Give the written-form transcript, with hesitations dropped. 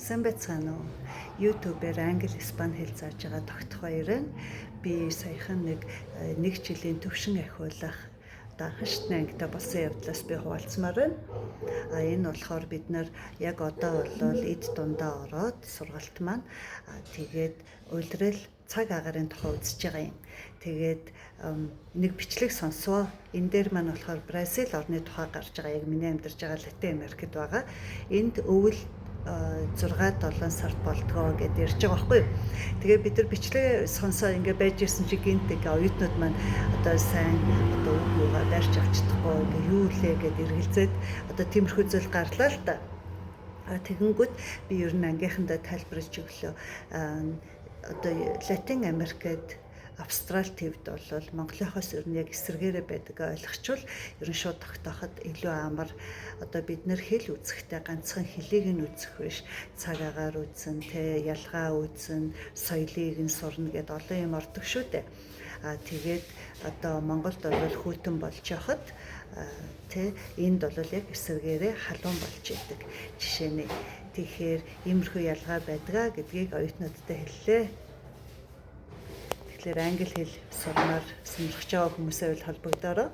Сайн байцгаана уу? YouTube-ээр англи, испани хэл зааж байгаа тогтох баярын би саяхан нэг жилийн төвшин ахиулах анхны ангитай болсон явдлаас би хуваалцмаар байна. Энэ болохоор бид нар яг одоо бол эд дундаа ороод сургалт маань тэгээд уйлрал цаг агарын тухай үзэж байгаа юм. Тэгээд нэг бичлэг сонсвоо. Энэ дээр маань болохоор Бразил орны тухай гарч байгаа. Яг миний амьдарч байгаа Латин Америкт байгаа. Энд өвөл 6-7 сард болдгоо гэдээ ярьж байгаа байхгүй юу. Тэгээ бид нар бичлэг сонсоо ингээ байж ирсэн чи гинт оюутнууд маань одоо сайн одоо үг юугаар дайрч авч чадахгүй ингээ юу лээ гэд эргэлзээд одоо тиймэрхүү зүйл гарлаа л та. Тэгэнгүүт би ер нь ангийнхандаа тайлбарлаж өглөө. Одоо Латин Америкт Австрали тивд бол Монголынхоос ер нь яг эсэргээрээ байдаг ойлгочвол ер нь шууд тогтооход илүү амар. Одоо бид нэр хэл үзэхдээ ганцхан хэлийг нь үзэх биш, цаг агаар үзэн, ялгаа үзэн, соёлыг нь сурна гэд олон юм ордог шүү дээ. Тэгээд одоо Монголд бол хүйтэн болж явахад энд бол яг эсэргээрээ халуун болж идэг жишээ нь. Тэгэхээр иймэрхүү ялгаа байдгаа гэдгийг оюутнуудтай хэллээ. Тэгэхээр англи хэл сурмаар сонирхож байгаа хүмүүсээ холбогдоорой.